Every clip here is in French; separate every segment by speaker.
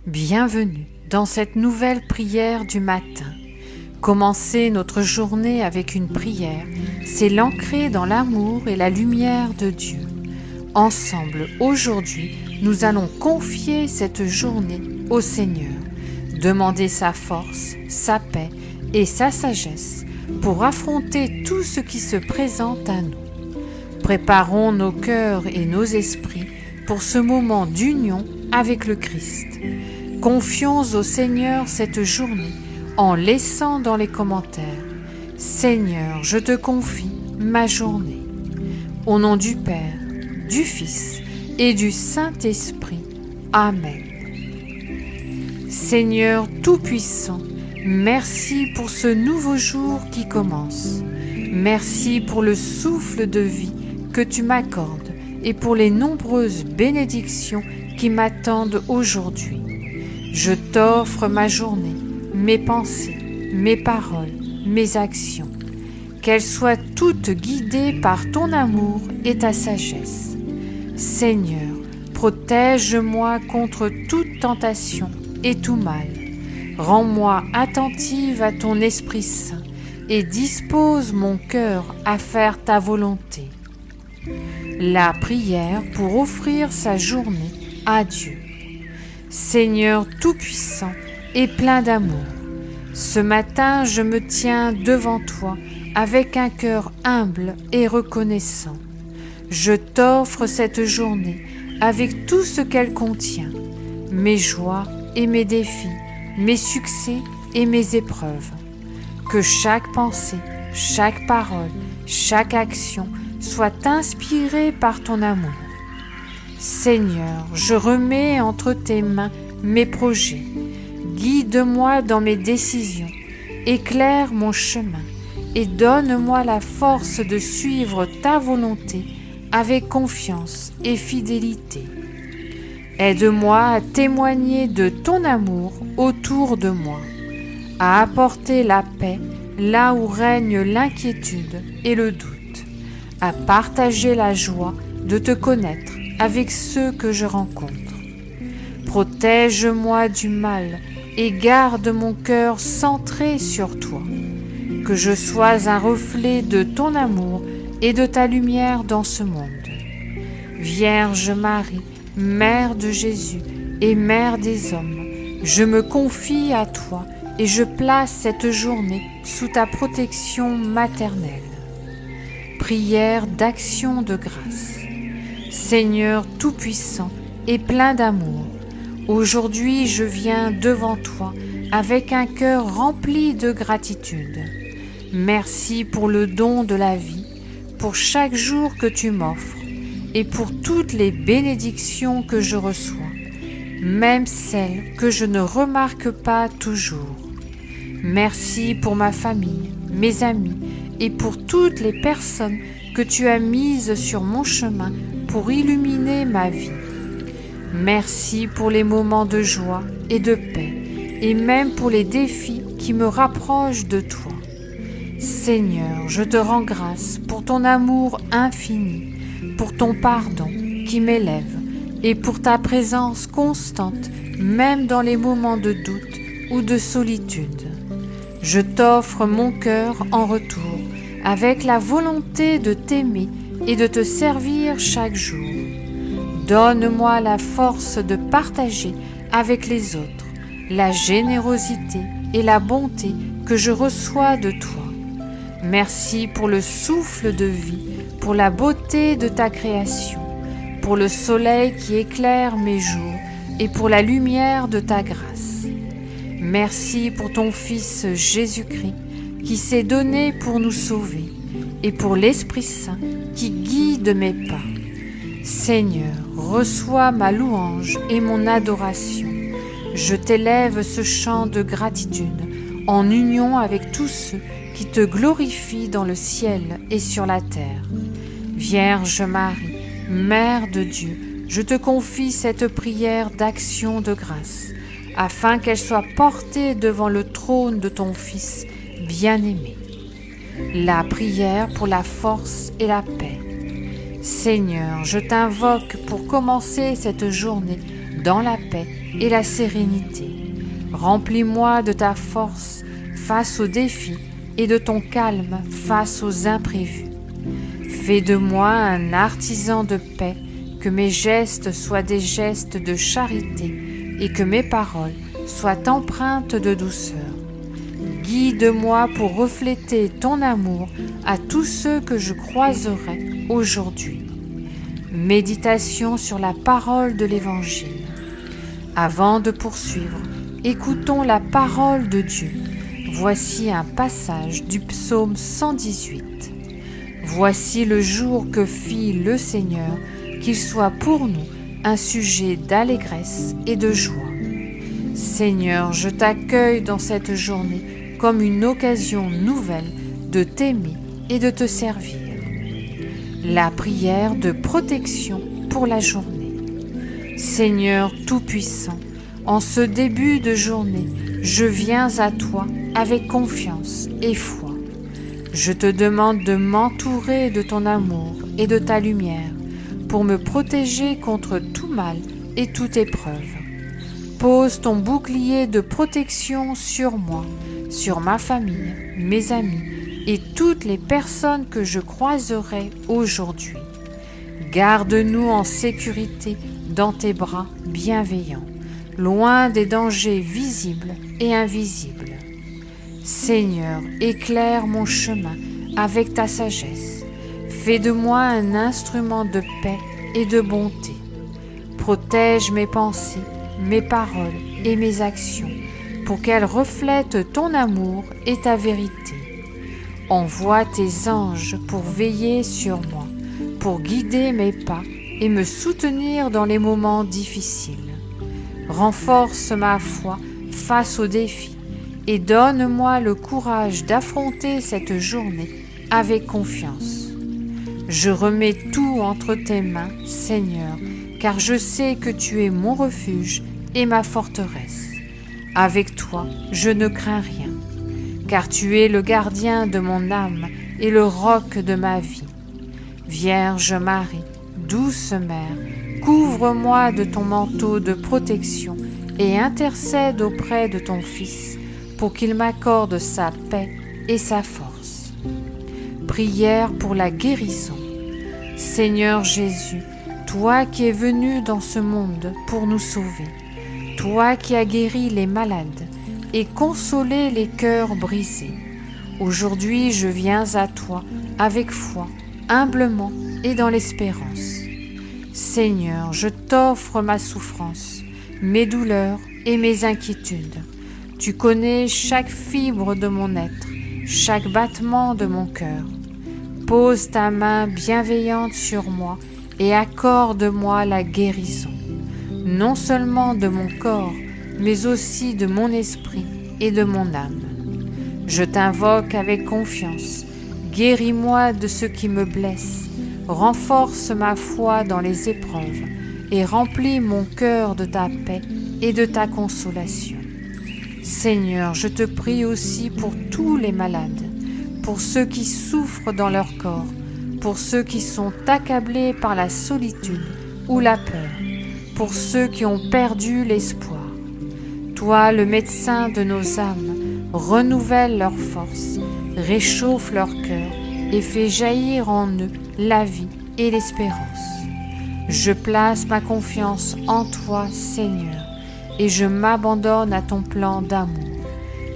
Speaker 1: Bienvenue dans cette nouvelle prière du matin. Commencer notre journée avec une prière, c'est l'ancrer dans l'amour et la lumière de Dieu. Ensemble, aujourd'hui, nous allons confier cette journée au Seigneur, demander sa force, sa paix et sa sagesse pour affronter tout ce qui se présente à nous. Préparons nos cœurs et nos esprits pour ce moment d'union avec le Christ. Confions au Seigneur cette journée en laissant dans les commentaires « Seigneur, je te confie ma journée ». Au nom du Père, du Fils et du Saint-Esprit. Amen. Seigneur Tout-Puissant, merci pour ce nouveau jour qui commence. Merci pour le souffle de vie que tu m'accordes et pour les nombreuses bénédictions qui m'attendent aujourd'hui. Je t'offre ma journée, mes pensées, mes paroles, mes actions. Qu'elles soient toutes guidées par ton amour et ta sagesse. Seigneur, protège-moi contre toute tentation et tout mal. Rends-moi attentive à ton Esprit Saint et dispose mon cœur à faire ta volonté. La prière pour offrir sa journée à Dieu. Seigneur Tout-Puissant et plein d'amour, ce matin je me tiens devant toi avec un cœur humble et reconnaissant. Je t'offre cette journée avec tout ce qu'elle contient, mes joies et mes défis, mes succès et mes épreuves. Que chaque pensée, chaque parole, chaque action soit inspirée par ton amour. Seigneur, je remets entre tes mains mes projets. Guide-moi dans mes décisions, éclaire mon chemin et donne-moi la force de suivre ta volonté avec confiance et fidélité. Aide-moi à témoigner de ton amour autour de moi, à apporter la paix là où règne l'inquiétude et le doute, à partager la joie de te connaître avec ceux que je rencontre. Protège-moi du mal et garde mon cœur centré sur toi. Que je sois un reflet de ton amour et de ta lumière dans ce monde. Vierge Marie, Mère de Jésus et Mère des hommes, je me confie à toi et je place cette journée sous ta protection maternelle. Prière d'action de grâce. Seigneur Tout-Puissant et plein d'amour, aujourd'hui je viens devant toi avec un cœur rempli de gratitude. Merci pour le don de la vie, pour chaque jour que tu m'offres et pour toutes les bénédictions que je reçois, même celles que je ne remarque pas toujours. Merci pour ma famille, mes amis et pour toutes les personnes que tu as mises sur mon chemin pour illuminer ma vie. Merci pour les moments de joie et de paix, et même pour les défis qui me rapprochent de toi. Seigneur, je te rends grâce pour ton amour infini, pour ton pardon qui m'élève, et pour ta présence constante, même dans les moments de doute ou de solitude. Je t'offre mon cœur en retour, avec la volonté de t'aimer et de te servir chaque jour. Donne-moi la force de partager avec les autres la générosité et la bonté que je reçois de toi. Merci pour le souffle de vie, pour la beauté de ta création, pour le soleil qui éclaire mes jours et pour la lumière de ta grâce. Merci pour ton Fils Jésus-Christ qui s'est donné pour nous sauver et pour l'Esprit Saint qui guide mes pas. Seigneur, reçois ma louange et mon adoration. Je t'élève ce chant de gratitude en union avec tous ceux qui te glorifient dans le ciel et sur la terre. Vierge Marie, Mère de Dieu, je te confie cette prière d'action de grâce, afin qu'elle soit portée devant le trône de ton Fils bien-aimé. La prière pour la force et la paix. Seigneur, je t'invoque pour commencer cette journée dans la paix et la sérénité. Remplis-moi de ta force face aux défis et de ton calme face aux imprévus. Fais de moi un artisan de paix, que mes gestes soient des gestes de charité et que mes paroles soient empreintes de douceur. Guide-moi pour refléter ton amour à tous ceux que je croiserai aujourd'hui. Méditation sur la parole de l'Évangile. Avant de poursuivre, écoutons la parole de Dieu. Voici un passage du psaume 118. Voici le jour que fit le Seigneur, qu'il soit pour nous un sujet d'allégresse et de joie. Seigneur, je t'accueille dans cette journée comme une occasion nouvelle de t'aimer et de te servir. La prière de protection pour la journée. Seigneur Tout-Puissant, en ce début de journée, je viens à toi avec confiance et foi. Je te demande de m'entourer de ton amour et de ta lumière pour me protéger contre tout mal et toute épreuve. Pose ton bouclier de protection sur moi, sur ma famille, mes amis et toutes les personnes que je croiserai aujourd'hui. Garde-nous en sécurité dans tes bras bienveillants, loin des dangers visibles et invisibles. Seigneur, éclaire mon chemin avec ta sagesse. Fais de moi un instrument de paix et de bonté. Protège mes pensées, mes paroles et mes actions pour qu'elles reflètent ton amour et ta vérité. Envoie tes anges pour veiller sur moi, pour guider mes pas et me soutenir dans les moments difficiles. Renforce ma foi face aux défis et donne-moi le courage d'affronter cette journée avec confiance. Je remets tout entre tes mains, Seigneur, car je sais que tu es mon refuge et ma forteresse. Avec toi, je ne crains rien, car tu es le gardien de mon âme et le roc de ma vie. Vierge Marie, douce Mère, couvre-moi de ton manteau de protection et intercède auprès de ton Fils pour qu'il m'accorde sa paix et sa force. Prière pour la guérison. Seigneur Jésus, toi qui es venu dans ce monde pour nous sauver, toi qui as guéri les malades et consolé les cœurs brisés, aujourd'hui je viens à toi avec foi, humblement et dans l'espérance. Seigneur, je t'offre ma souffrance, mes douleurs et mes inquiétudes. Tu connais chaque fibre de mon être, chaque battement de mon cœur. Pose ta main bienveillante sur moi et accorde-moi la guérison, non seulement de mon corps, mais aussi de mon esprit et de mon âme. Je t'invoque avec confiance, guéris-moi de ce qui me blesse, renforce ma foi dans les épreuves et remplis mon cœur de ta paix et de ta consolation. Seigneur, je te prie aussi pour tous les malades, pour ceux qui souffrent dans leur corps, pour ceux qui sont accablés par la solitude ou la peur, pour ceux qui ont perdu l'espoir. Toi, le médecin de nos âmes, renouvelle leur force, réchauffe leur cœur et fais jaillir en eux la vie et l'espérance. Je place ma confiance en toi, Seigneur, et je m'abandonne à ton plan d'amour.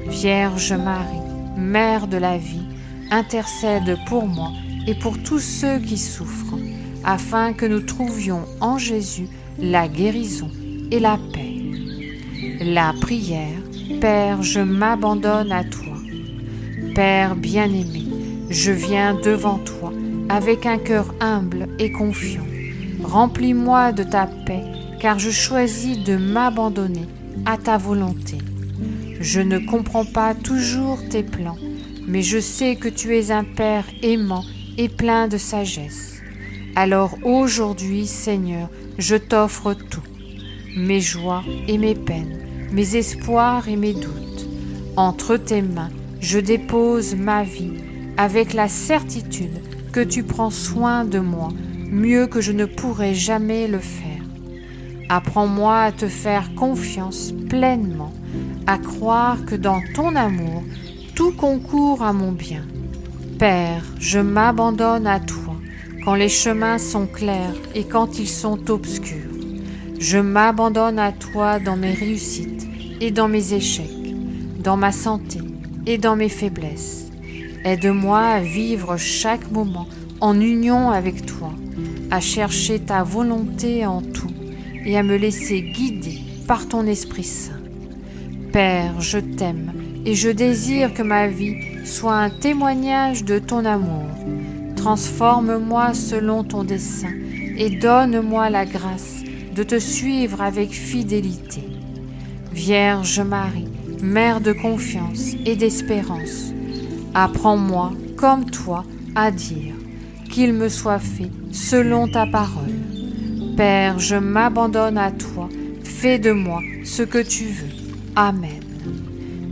Speaker 1: Vierge Marie, Mère de la vie, intercède pour moi et pour tous ceux qui souffrent, afin que nous trouvions en Jésus la guérison et la paix. La prière. Père, je m'abandonne à toi. Père bien-aimé, je viens devant toi avec un cœur humble et confiant. Remplis-moi de ta paix, car je choisis de m'abandonner à ta volonté. Je ne comprends pas toujours tes plans, mais je sais que tu es un Père aimant et plein de sagesse. Alors aujourd'hui, Seigneur, je t'offre tout, mes joies et mes peines, mes espoirs et mes doutes. Entre tes mains, je dépose ma vie avec la certitude que tu prends soin de moi mieux que je ne pourrais jamais le faire. Apprends-moi à te faire confiance pleinement, à croire que dans ton amour, tout concourt à mon bien. Père, je m'abandonne à toi quand les chemins sont clairs et quand ils sont obscurs. Je m'abandonne à toi dans mes réussites et dans mes échecs, dans ma santé et dans mes faiblesses. Aide-moi à vivre chaque moment en union avec toi, à chercher ta volonté en tout et à me laisser guider par ton Esprit Saint. Père, je t'aime et je désire que ma vie soit un témoignage de ton amour. Transforme-moi selon ton dessein et donne-moi la grâce de te suivre avec fidélité. Vierge Marie, Mère de confiance et d'espérance, apprends-moi, comme toi, à dire qu'il me soit fait selon ta parole. Père, je m'abandonne à toi, fais de moi ce que tu veux. Amen.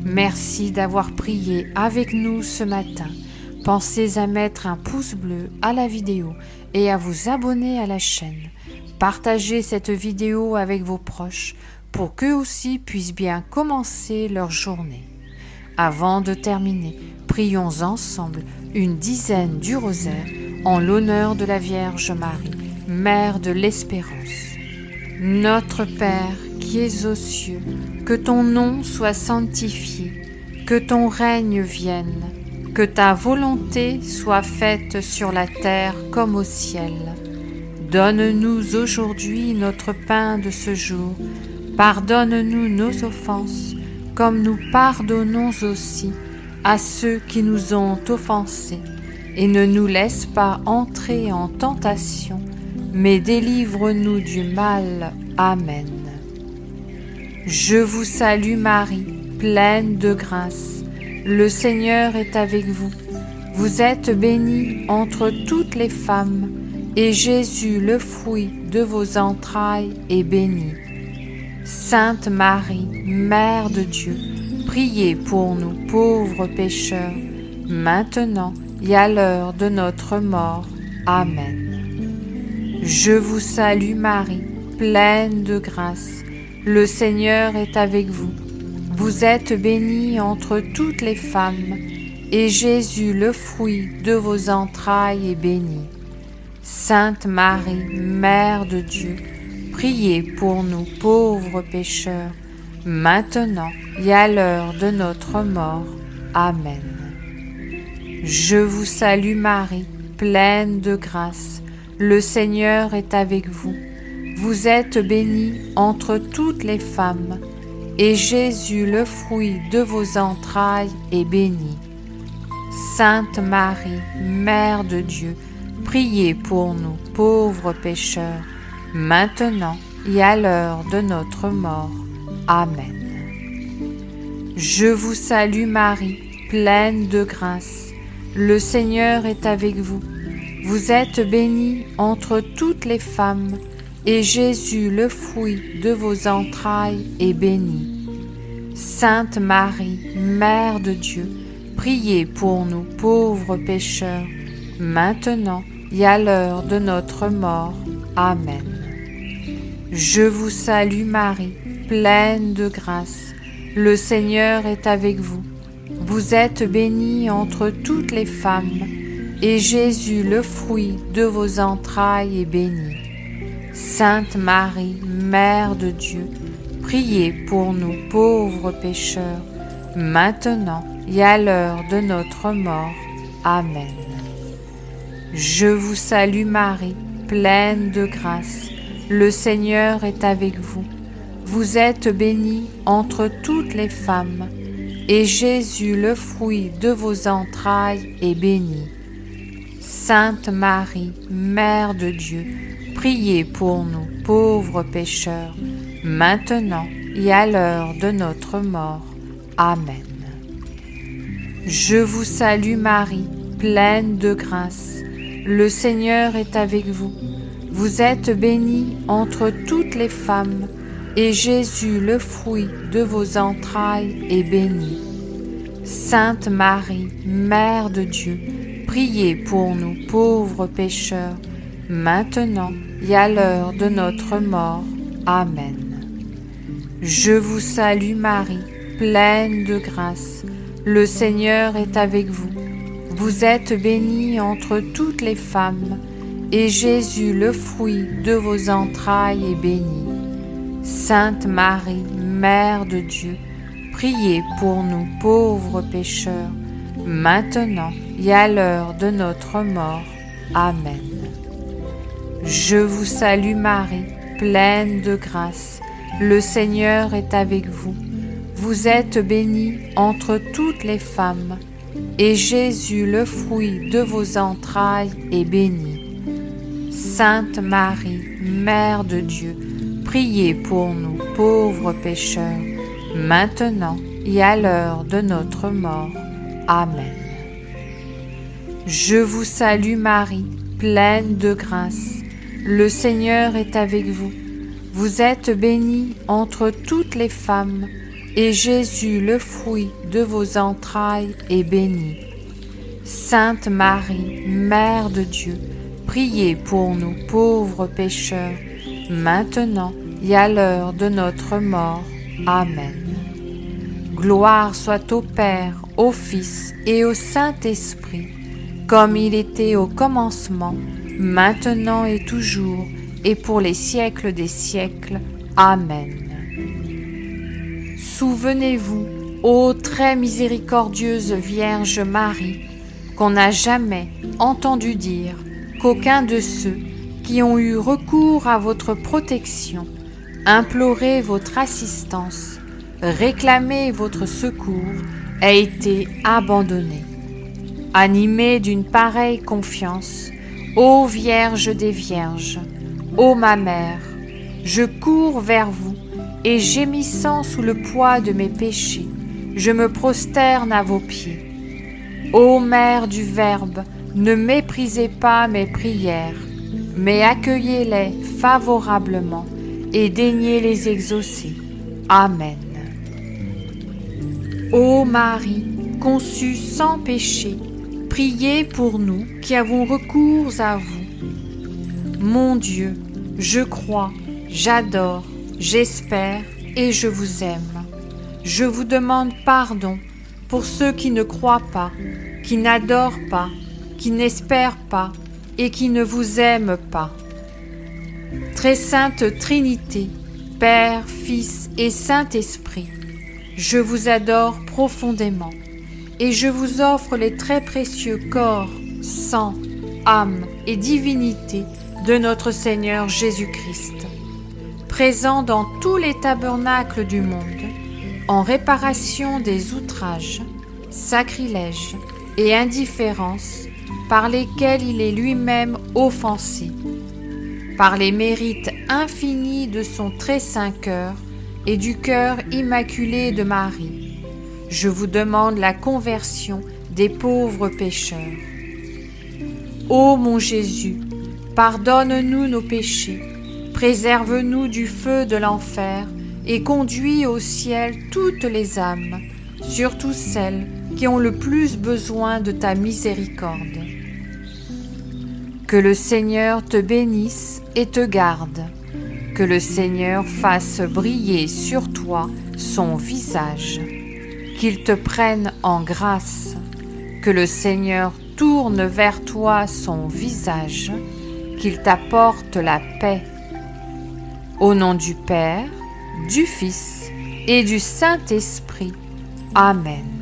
Speaker 1: Merci d'avoir prié avec nous ce matin. Pensez à mettre un pouce bleu à la vidéo et à vous abonner à la chaîne. Partagez cette vidéo avec vos proches pour qu'eux aussi puissent bien commencer leur journée. Avant de terminer, prions ensemble une dizaine du rosaire en l'honneur de la Vierge Marie, Mère de l'Espérance. Notre Père qui es aux cieux, que ton nom soit sanctifié, que ton règne vienne, que ta volonté soit faite sur la terre comme au ciel. Donne-nous aujourd'hui notre pain de ce jour. Pardonne-nous nos offenses, comme nous pardonnons aussi à ceux qui nous ont offensés. Et ne nous laisse pas entrer en tentation, mais délivre-nous du mal. Amen. Je vous salue Marie, pleine de grâce. Le Seigneur est avec vous. Vous êtes bénie entre toutes les femmes, et Jésus, le fruit de vos entrailles, est béni. Sainte Marie, Mère de Dieu, priez pour nous pauvres pécheurs, maintenant et à l'heure de notre mort. Amen. Je vous salue Marie, pleine de grâce. Le Seigneur est avec vous. Vous êtes bénie entre toutes les femmes, et Jésus, le fruit de vos entrailles, est béni. Sainte Marie, Mère de Dieu, priez pour nous pauvres pécheurs, maintenant et à l'heure de notre mort. Amen. Je vous salue Marie, pleine de grâce. Le Seigneur est avec vous. Vous êtes bénie entre toutes les femmes, et Jésus, le fruit de vos entrailles, est béni. Sainte Marie, Mère de Dieu, priez pour nous pauvres pécheurs, maintenant et à l'heure de notre mort. Amen. Je vous salue Marie, pleine de grâce. Le Seigneur est avec vous. Vous êtes bénie entre toutes les femmes, et Jésus, le fruit de vos entrailles, est béni. Sainte Marie, Mère de Dieu, priez pour nous pauvres pécheurs, maintenant et à l'heure de notre mort. Amen. Je vous salue Marie, pleine de grâce. Le Seigneur est avec vous. Vous êtes bénie entre toutes les femmes, et Jésus, le fruit de vos entrailles, est béni. Sainte Marie, Mère de Dieu, priez pour nous pauvres pécheurs, maintenant et à l'heure de notre mort. Amen. Je vous salue Marie, pleine de grâce. Le Seigneur est avec vous. Vous êtes bénie entre toutes les femmes, et Jésus, le fruit de vos entrailles, est béni. Sainte Marie, Mère de Dieu, priez pour nous pauvres pécheurs, maintenant et à l'heure de notre mort. Amen. Je vous salue Marie, pleine de grâce. Le Seigneur est avec vous. Vous êtes bénie entre toutes les femmes, et Jésus, le fruit de vos entrailles, est béni. Sainte Marie, Mère de Dieu, priez pour nous pauvres pécheurs, maintenant et à l'heure de notre mort. Amen. Je vous salue Marie, pleine de grâce. Le Seigneur est avec vous. Vous êtes bénie entre toutes les femmes, et Jésus, le fruit de vos entrailles, est béni. Sainte Marie, Mère de Dieu, priez pour nous pauvres pécheurs, maintenant et à l'heure de notre mort. Amen. Je vous salue Marie, pleine de grâce. Le Seigneur est avec vous. Vous êtes bénie entre toutes les femmes, et Jésus, le fruit de vos entrailles, est béni. Sainte Marie, Mère de Dieu, priez pour nous pauvres pécheurs, maintenant et à l'heure de notre mort. Amen. Je vous salue Marie, pleine de grâce. Le Seigneur est avec vous. Vous êtes bénie entre toutes les femmes, et Jésus, le fruit de vos entrailles, est béni. Sainte Marie, Mère de Dieu, priez pour nous pauvres pécheurs, maintenant et à l'heure de notre mort. Amen. Gloire soit au Père, au Fils et au Saint-Esprit, comme il était au commencement, maintenant et toujours, et pour les siècles des siècles. Amen. Souvenez-vous, ô très miséricordieuse Vierge Marie, qu'on n'a jamais entendu dire qu'aucun de ceux qui ont eu recours à votre protection, imploré votre assistance, réclamé votre secours, a été abandonné. Animée d'une pareille confiance, ô Vierge des Vierges, ô ma mère, je cours vers vous et gémissant sous le poids de mes péchés, je me prosterne à vos pieds. Ô Mère du Verbe, ne méprisez pas mes prières, mais accueillez-les favorablement et daignez les exaucer. Amen. Ô Marie, conçue sans péché, priez pour nous qui avons recours à vous. Mon Dieu, je crois, j'adore, j'espère et je vous aime. Je vous demande pardon pour ceux qui ne croient pas, qui n'adorent pas, qui n'espèrent pas et qui ne vous aiment pas. Très sainte Trinité, Père, Fils et Saint-Esprit, je vous adore profondément et je vous offre les très précieux corps, sang, âme et divinité de notre Seigneur Jésus-Christ, présent dans tous les tabernacles du monde, en réparation des outrages, sacrilèges et indifférences par lesquels il est lui-même offensé, par les mérites infinis de son très saint cœur et du cœur immaculé de Marie. Je vous demande la conversion des pauvres pécheurs. Ô mon Jésus, pardonne-nous nos péchés, préserve-nous du feu de l'enfer et conduis au ciel toutes les âmes, surtout celles qui ont le plus besoin de ta miséricorde. Que le Seigneur te bénisse et te garde. Que le Seigneur fasse briller sur toi son visage. Qu'il te prenne en grâce. Que le Seigneur tourne vers toi son visage. Qu'il t'apporte la paix. Au nom du Père, du Fils et du Saint-Esprit. Amen.